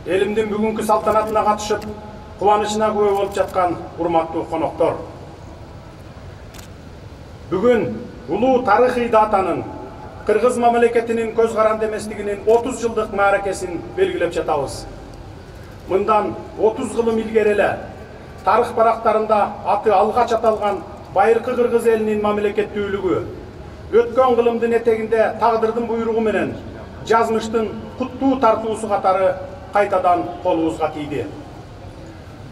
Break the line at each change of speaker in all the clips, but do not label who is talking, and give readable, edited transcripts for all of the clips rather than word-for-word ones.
Elimдин бүгүнкү салтанатына катышып, кубанычына күбө болуп жаткан урматтуу коноктор. Бүгүн улуу тарыхый датанын Кыргыз мамлекетинин көз каранды эместигинин 30 жылдык мааракесин белгилеп жатабыз. Мындан 30 кылым илгери эле тарых барактарында аты алгач аталган байыркы кыргыз элинин мамлекеттүүлүгү өткөн кылымдын этегинде тагдырдын буйругу менен жазмыштын куттуу тартуусу катары кайтадан колубузга тийди.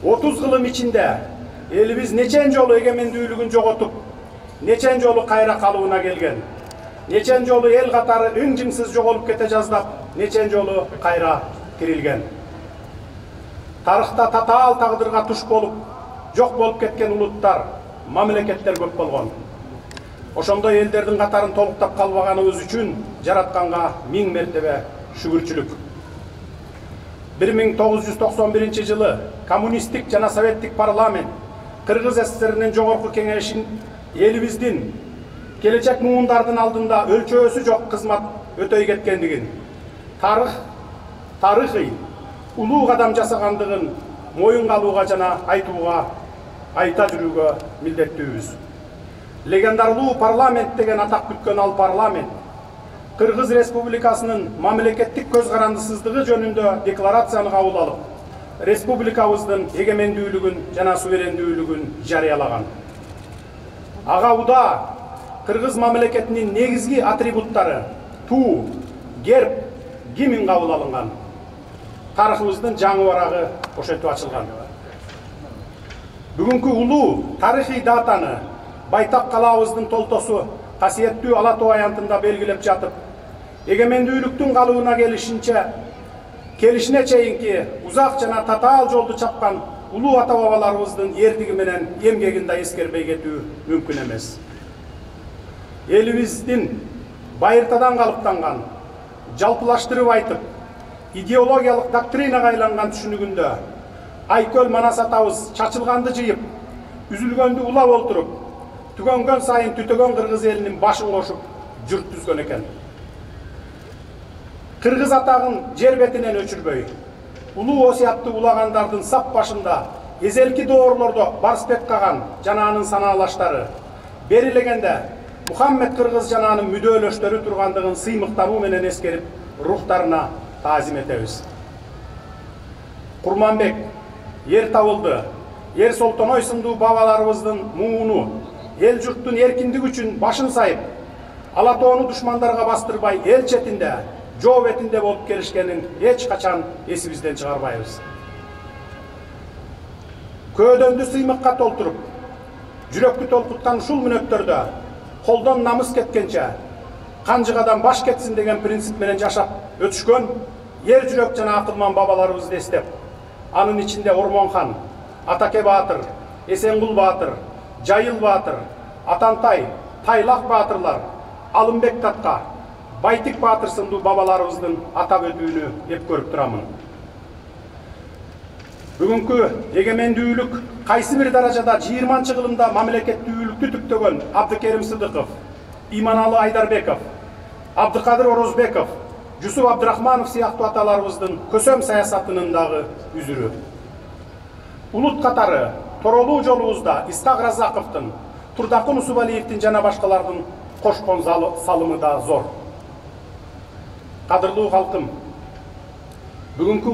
30 кылым ичинде элибиз нечен жолу эгемендүүлүгүн жоготуп, нечен жолу кайра калыбына келген, нечен жолу эл катары ың-жыңсыз жоголуп кете жаздап, нечен жолу кайра кирилген. Тарыхта татаал тагдырга туш болуп, жок болуп кеткен улуттар, мамлекеттер көп болгон. Ошондой элдердин катарын толуктап калбаганыбыз үчүн жаратканга 1000 мертебе шүгүрчүлүк. 1991 жылы коммунисттик жана советтик парламент Кыргыз СССРинин жогорку кеңешин элибиздин келечек муундардын алдында өлчөөсү жок кызмат өтөй кеткендигин, тарыхый улуу кадам жасагандыгын моюнга алууга жана айта жүрүүгө милдеттүүбүз. Легендарлуу парламент деген атак күткөн ал парламент Кыргыз Республикасынын мамлекеттик көз карандысыздыгы жөнүндө декларацияны кабыл алып, республикабыздын эгемендүүлүгүн жана суверендүүлүгүн жарыялаган. Ага уда Кыргыз мамлекетинин негизги атрибуттары туу, герб, гимн кабыл алынган. Тарыхыбыздын жаңы барагы ошентип ачылган. Бүгүнкү улуу тарыхый датаны байтак калаабыздын толтосу касиеттүү Ала Тоо аянтында белгилеп жатып, эгемендүүлүктүн калыбына келишине чейинки узак жана татаал жолду чапкан улуу ата бабаларыбыздын эрдиги менен эмгегин да эскербей кетүү мүмкүн эмес. Элибиздин байыртадан калыптанган, жалпылаштырып айтып, идеологиялык доктринага айланган түшүнүгүндө Айкөл Манас атабыз чачылганды жыйып, үзүлгөндү улап олтуруп, түгөнгөн сайын түтөгөн кыргыз элинин башын кошуп журт түзгөн экен. Кыргыз атагын жер бетинен өчүрбөй, улуу осуятты улагандардын сап башында эзелки доорлордо Барсбек Каган жана анын санаалаштары, берилегенде Мухаммед Кыргыз жана анын мүдөөлөштөрү тургандыгын сыймыктануу менен эскерип, рухтарына таазим этебиз. Курманбек, Ер Табылды, Ер Солтоной сындуу бабаларыбыздын мууну, эл журттун эркиндиги үчүн башын сайып, Ала Тоону душмандарга бастырбай, эл четинде, жоо бетинде болуп келишкенин эч качан эсибизден чыгарбайбыз. Көөдөндү сыймыкка толтуруп, жүрөктү толкуткан ушул мүнөттөрдө колдон намыс кеткенче, канжыгадан баш кетсин деген принцип менен жашап өтүшкөн ер жүрөк жана акылман бабаларыбызды эстеп, анын ичинде Ормонхан, Атаке Баатыр, Эсенгул Баатыр, Жайыл Баатыр, Атантай, Тайлак Баатырлар, Алымбек Татка, Байтик Баатыр сындуу бабаларыбыздын атап өтүүнү эп көрүп турамын. Бүгүнкү эгемендүүлүк кайсы бир даражада 20-кылымда мамлекеттүүлүктү түптөгөн Абдыкерим Сыдыков, Иманалы Айдарбеков, Абдыкадыр Орозбеков, Жусуп Абдрахманов сыяктуу аталарыбыздын көсөм саясатынын дагы үзүрү. Улут катары Торолуу жолубузда Исхак Разаковдун, Турдакын Усубалиевдин жана башкалардын кошкон салымы да зор. Кадырлуу калкым, бүгүнкү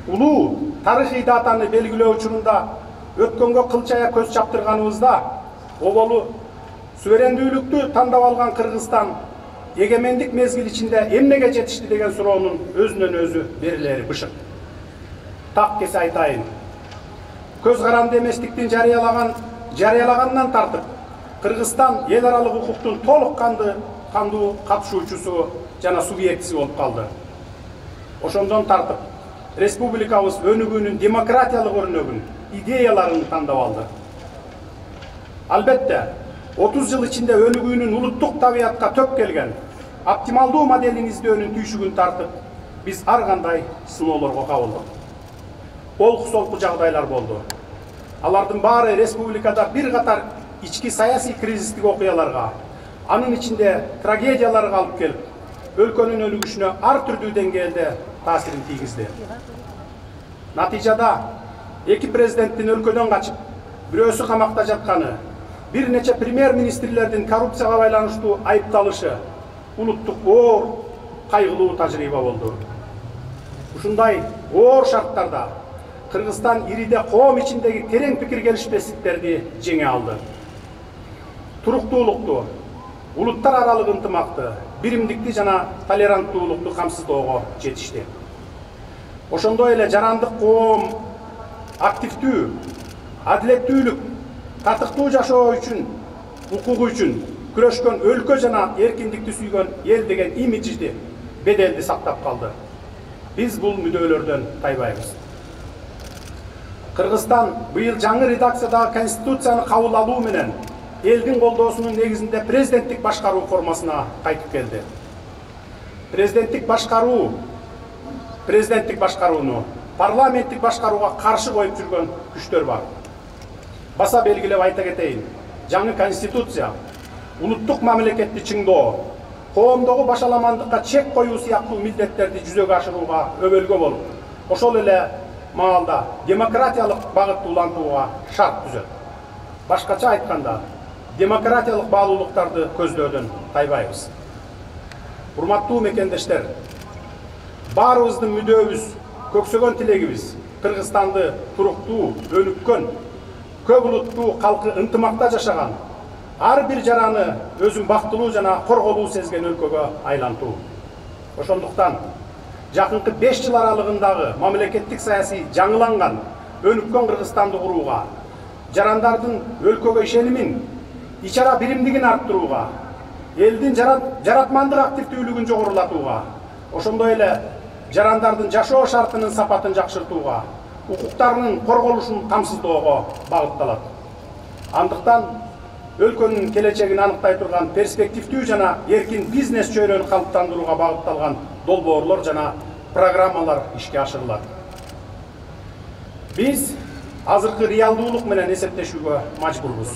улуу тарыхый датаны белгилөө учурунда өткөнгө кылчая көз чаптырганыбызда, оболу суверендүүлүктү тандап алган Кыргызстан эгемендик мезгил ичинде эмнеге жетишти деген суроонун өзүнөн өзү берилери бышык. Так кесе айтайын. Көз каранды эместиктин жарыялагандан тартып, Кыргызстан эл аралык укуктун толук кандуу катышуучусу жана субъектиси болуп калды. Ошондон тартып, республикабыз өнүгүүнүн демократиялык өрнөгүн, идеяларын тандап алды. Албетте, 30 жыл ичинде өнүгүүнүн улуттук табиятка төп келген, оптималдуу моделин издөөнүн түйшүгүн тартып, биз ар кандай сыноолорго кабылдык. Олку-солку жагдайлар болду. Алардын баары республикада бир катар ички саясий кризистик окуяларга, анын ичинде трагедияларга алып келип, өлкөнүн өнүгүшүнө ар түрдүү деңгээлде таасирин тийгизди. Натыйжада эки президенттин өлкөдөн качып, бирөөсү камакта жатканы, бир нече премьер-министрлердин коррупцияга байланыштуу айыпталышы улуттук оор кайгылуу тажрыйба болду. Ушундай оор шарттарда Кыргызстан ириде коом ичиндеги терең пикир келишпестиктерди жеңе алды. Туруктуулукту, улуттар аралык ынтымакты, биримдикти жана толеранттуулукту камсыздоого жетишти. Ошондой эле жарандык коом активдүү, адилеттүүлүк, татыктуу жашоо үчүн, укугу үчүн күрөшкөн өлкө жана эркиндикти сүйгөн эл деген имиджди, беделди сактап калды. Биз бул мүдөлөрдөн тайбайбыз. Кыргызстан быйыл жаңы редакциядагы конституцияны кабыл алуу менен элдин колдоосунун негизинде президенттик башкаруу формасына кайтып келди. Президенттик башкарууну парламенттик башкарууга каршы коюп жүргөн күчтөр бар. Баса белгилеп айта кетейин, жаңы конституция улуттук мамлекетти чыңдоо, коомдогу башаламандыкка чек коюу сыяктуу милдеттерди жүзөгө ашырууга өбөлгө болуп, ошол эле маалда демократиялык багытты улантууга шарт түзөт. Башкача айтканда, демократиялык баалуулуктарды көздөөдөн тайбайбыз. Урматтуу мекендештер, баарыбыздын мүдөөбүз, көксөгөн тилегибиз Кыргызстанды туруктуу, өнүккөн, көп улуттуу калкы ынтымакта жашаган, ар бир жараны өзүн бактылуу жана корголуу сезген өлкөгө айлантуу. Ошондуктан жакынкы 5 жыл аралыгындагы мамлекеттик саясий жаңыланган, өнүккөн Кыргызстанды курууга, жарандардын өлкөгө ишенимин, ичара биримдигин арттырууга, элдин жаратмандык активдүүлүгүн жогорулатууга, ошондой эле жарандардын жашоо шартынын сапатын жакшыртууга, укуктарынын корголушун камсыздоого багытталат. Андыктан өлкөнүн келечегин аныктай турган перспективдүү жана эркин бизнес чөйрөнү калыптандырууга багытталган долбоорлор жана программалар ишке ашырылат. Биз азыркы реалдуулук менен эсептешүүгө мажбурбуз.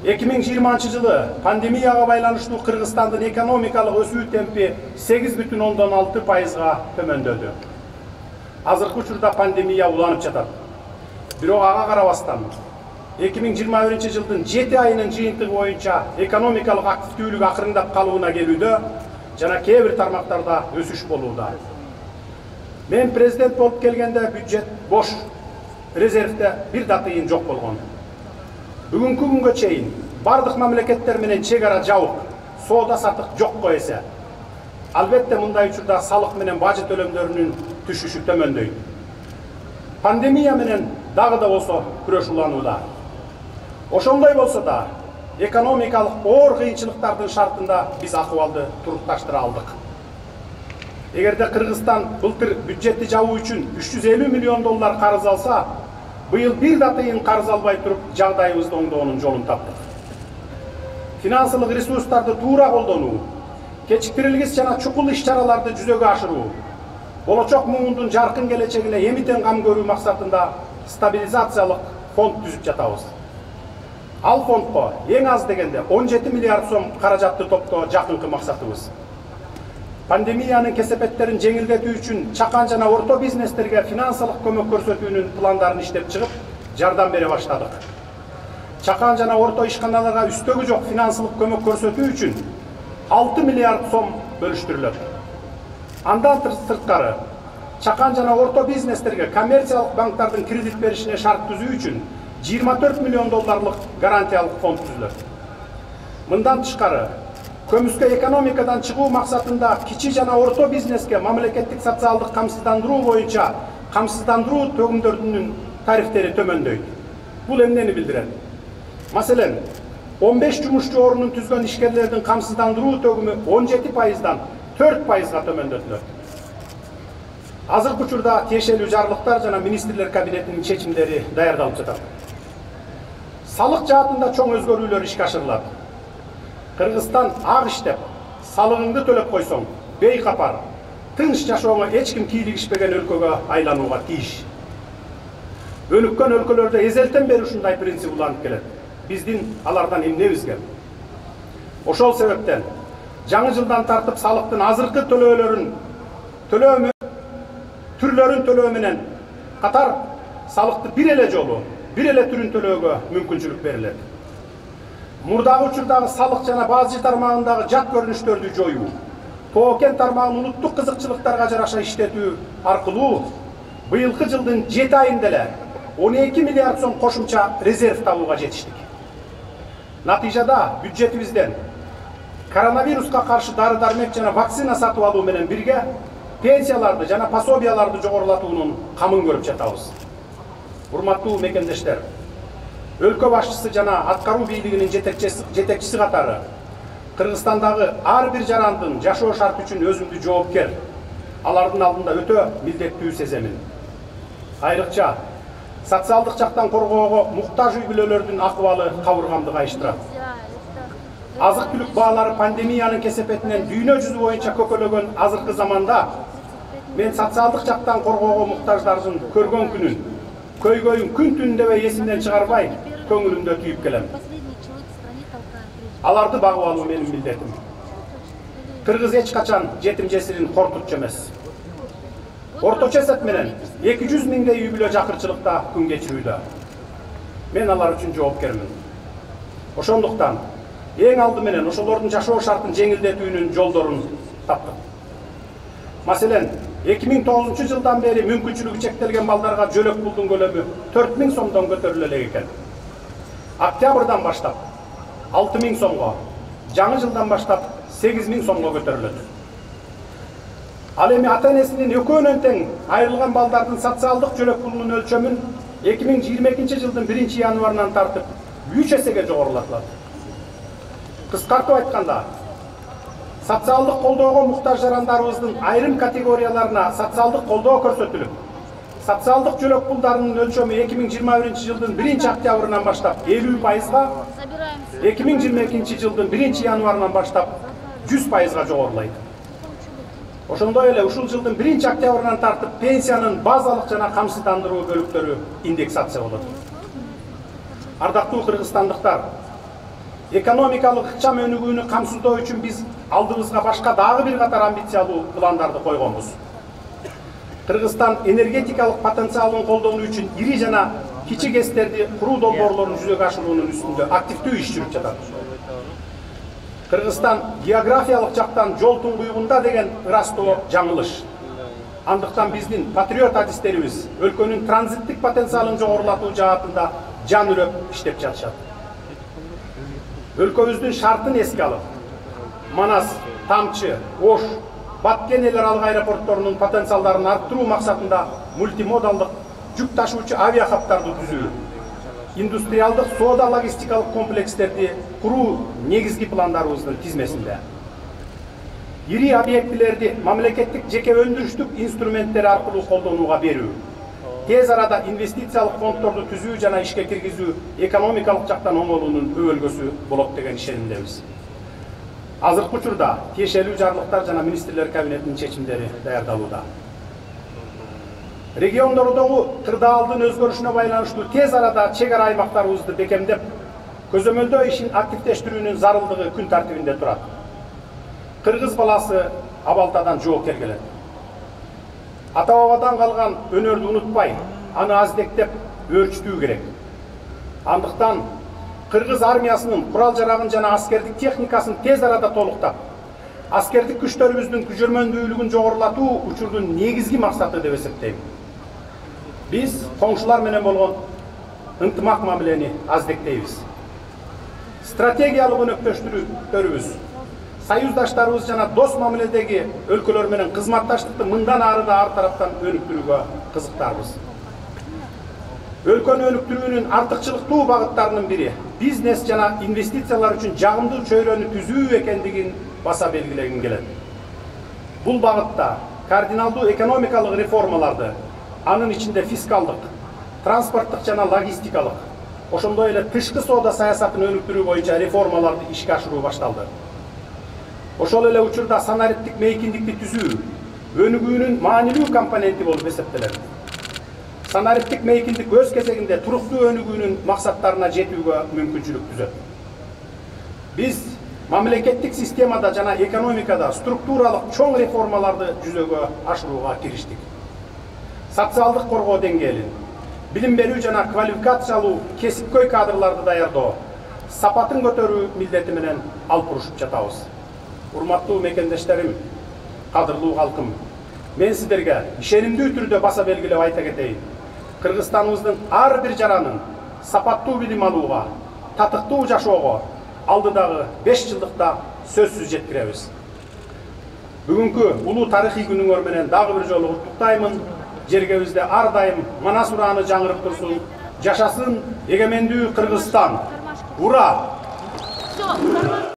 2020 пандемияга байланыштуу Кыргызстандын экономикалык өсүү темпи 8,6%га төмөндөдү. Азыркы учурда пандемия уланып жатат. Бирок ага карабастан 2021 жылдын 7 айынын жыйынтыгы боюнча экономикалык активдүүлүк акырындап калууна келүүдө жана кээ бир тармактарда өсүш болууда. Мен президент болуп келгенде бюджет бош, резервде бир да тыйын жок болгон. Бүгүнкү күнгө чейин бардык мамлекеттер менен чек ара жабык, соода сатык жокко эсе. Албетте мындай учурда салык менен бажы төлөмдөрүнүн түшүшү төмөндөйт. Пандемия менен дагы да болсо күрөш уланууда. Ошондой болсо да экономикалык оор кыйынчылыктардын шартында биз акыбалды турукташтыра алдык. Эгерде Кыргызстан былтыр бюджетти жабуу үчүн 350 миллион доллар карыз алса, быйыл бир да тыйын карыз албай туруп жагдайыбызды оңдоонун жолун таптык. Финансылык ресурстарды туура колдонуу, кечиктирилгис жана чукул иш-чараларды жүзөгө ашыруу, болочок муундун жаркын келечегине эмитен кам көрүү максатында стабилизациялык фонд түзүп жатабыз. Ал фондко эң аз дегенде 17 миллиард сом каражатты топтоо жакынкы максатыбыз. Пандемиянын кесепеттерин жеңилдетүү үчүн чакан жана орто бизнестерге финансылык көмөк көрсөтүүнүн пландарын иштеп чыгып, жардам бере баштадык. Чакан жана орто ишканаларга үстөгү жок финансылык көмөк көрсөтүү үчүн 6 миллиард сом бөлүштүрүлөт. Андан сырткары, чакан жана орто бизнестерге коммерциялык банктардын кредит беришине шарт түзүү үчүн 24 миллион долларлык гарантиялык фонд түзүлөт. Мындан тышкары, көмүскө экономикадан чыгуу максатында кичи жана орто бизнеске мамлекеттик социалдык камсыздандыруу боюнча камсыздандыруу төгүмдөрүнүн тарифтери төмөндөйт. Бул эмнени билдирет? Маселен, 15 жумушчу орунун түзгөн ишкерлердин камсыздандыруу төгүмү 17%дан 4%га төмөндөтүлөт. Азыркы учурда тиешелүү жарлыктар жана министрлер кабинетинин чечимдери даярдалып жатат. Салык жаатында чоң өзгөрүүлөр ишке ашырылат. Кыргызстан ак иштеп, салыгыңды төлөп койсоң, бейкапар, тынч жашооңо эч ким кийлигишпеген өлкөгө айланууга тийиш. Өнүккөн өлкөлөрдө эзелтен бери ушундай принцип уланып келет. Биздин алардан эмнебизге? Ошол себептен жаңы жылдан тартып салыктын азыркы төлөөлөрүн төлөөмү түрлөрүн төлөө менен катар салыкты бир эле жолу, бир эле түрүн төлөөгө мүмкүнчүлүк берилет. Мурдагы учурдагы салык жана бажы тармагындагы жат көрүнүштөрдү жоюу, тоо-кен тармагын улуттук кызыкчылыктарга жараша иштетүү аркылуу быйылкы жылдын 7 айында эле 12 миллиард сом кошумча резерв табууга жетиштик. Натыйжада бюджетибизден коронавируска каршы дары-дармек жана вакцина сатып алуу менен бирге пенсияларды жана пособияларды жогорулатуунун камын көрүп жатабыз. Урматтуу мекендештер, өлкө башчысы жана аткаруу бийлигинин жетекчиси катары Кыргызстандагы ар бир жарандын жашоо шарты үчүн өзүмдү жоопкер, алардын алдында өтө милдеттүү сеземин. Айрыкча социалдык жактан коргоого муктаж үй бүлөлөрдүн акыбалы кабыргамды кайыштырат. Азык-түлүк баалары пандемиянын кесепетинен дүйнө жүзү боюнча көкөлөгөн азыркы заманда мен социалдык жактан коргоого муктаждардын көргөн күнүн, көйгөйүн күн түн дебей эсимден чыгарбай, көңүлүмдө түйүп келем. Аларды багып алуу менин милдетим. Кыргыз эч качан жетим жесирин кортутчу эмес. Орточо эсеп менен 200 миңдей үй бүлө жакырчылыкта күн кечирүүдө. Мен алар үчүн жоопкермин. Ошондуктан эң алды менен ошолордун жашоо шартын жеңилдетүүнүн жолдорун таптык. Маселен, 2009 жылдан бери мүмкүнчүлүгү чектелген балдарга жөлөк пулдун көлөмү 4000 сомдон көтөрүлө элек экен. Октябрдан баштап 6000 сомго, жаңы жылдан баштап 8000 сомго көтөрүлөт. Ал эми ата-энесинин экөөнөн тең айрылган балдардын социалдык жөлөк пулунун өлчөмүн 2022 жылдын 1 январынан тартып 3 эсеге жогорулатылат. Кыскартып айтканда, социалдык колдоого муктаж жарандарыбыздын айрым категорияларына социалдык колдоо көрсөтүлүп, социалдык жөлөк пулдарынын өлчөмү 2021 жылдын 1 октябрынан баштап 50%га, 2022 жылдын 1 январынан баштап 100%га жогорулайт. Ошондой эле ушул жылдын 1 октябрынан тартып пенсиянын базалык жана камсыздандыруу бөлүктөрү индексация болот. Ардактуу кыргызстандыктар, экономикалык ыкчам өнүгүүнү камсыздоо үчүн биз алдыбызга башка дагы бир катар амбициялуу пландарды койгонбуз. Кыргызстан энергетикалык потенциалын колдонуу үчүн ири жана кичи КЭСтерди куруу долбоорлорун жүзөгө ашыруунун үстүндө активдүү иш жүрүп жатат. Кыргызстан географиялык жактан жол туңгуюгунда деген ырастоо жаңылыш. Андыктан биздин патриот адистерибиз өлкөнүн транзиттик потенциалын жогорулатуу жаатында жан үрөп иштеп жатышат. Өлкөбүздүн шартын эске алып, Манас, Тамчы, Ош, Баткен эл аралык аэропортторунун потенциалдарын арттыруу максатында мультимодалдык жүк ташуучу авиахабтарды түзүү, индустриалдык соода логистикалык комплекстерди куруу негизги пландарыбыздын тизмесинде. Ири объектилерди мамлекеттик жеке өндүрүштүк инструменттер аркылуу колдонууга берүү, тез арада инвестициялык фонддорду түзүү жана ишке киргизүү экономикалык жактан оңолуунун өбөлгөсү болот деген ишенимдебиз. Азыркы учурда тиешелүү жарлыктар жана министрлер кабинетинин чечимдери даярдалууда. Региондордогу кырдаалдын өзгөрүшүнө байланыштуу тез арада чек ара аймактарыбызды бекемдеп, көзөмөлдөө ишин активдештирүүнүн зарылдыгы күн тартибинде турат. Кыргыз баласы абалтадан жоокер келет. Ата-бабадан калган өнөрдү унутпай, аны аздектеп өөрчүтүү керек. Андыктан Кыргыз армиясынын курал жарагын жана аскердик техникасын тез арада толуктап, аскердик күчтөрүбүздүн күжөрмөндүүлүгүн жогорулатуу учурдун негизги максаты деп эсептейм. Биз коңшулар менен болгон ынтымак мамилени аздектейбиз. Стратегиялык өнөктөштөрүбүз, союздаштарыбыз жана дос мамиледеги өлкөлөр менен кызматташтыкты мындан ары да ар тараптан өнүктүрүүгө кызыктарбыз. Өлкөнү өнүктүрүүнүн артыкчылыктуу багыттарынын бири бизнес жана инвестициялар үчүн жагымдуу чөйрөнү түзүү экендигин баса белгилегим келет. Бул багытта кардиналдуу экономикалык реформаларды, анын ичинде фискалдык, транспорттук жана логистикалык, ошондой эле тышкы соода саясатын өнүктүрүү боюнча реформаларды ишке ашыруу башталды. Ошол эле учурда санариптик мейкиндикти түзүү өнүгүүнүн маанилүү компоненти болуп эсептелет. Санариптик мейкиндик өз кезегинде туруктуу өнүгүүнүн максаттарына жетүүгө мүмкүнчүлүк түзөт. Биз мамлекеттик системада жана экономикада структуралык чоң реформаларды жүзөгө ашырууга кириштик. Социалдык коргоо деңгээлин, билим берүү жана квалификациялуу кесипкөй кадрларды даярдоо, сапатын көтөрүү милдети менен алып урушуп жатабыз. Урматтуу мекендештерим, кадырлуу калкым, мен сиздерге ишенимдүү түрдө баса белгилеп айта кетейин. Кыргызстаныбыздын ар бир жаранын сапаттуу билим алууга, татыктуу жашоого алдыдагы 5 жылдыкта сөзсүз жеткиребиз. Бүгүнкү улуу тарыхый күнүңөр менен дагы бир жолу куттуктаймын. Жергебизде ар дайым манас урааны жаңырып турсун. Жашасын эгемендүү Кыргызстан. Ура!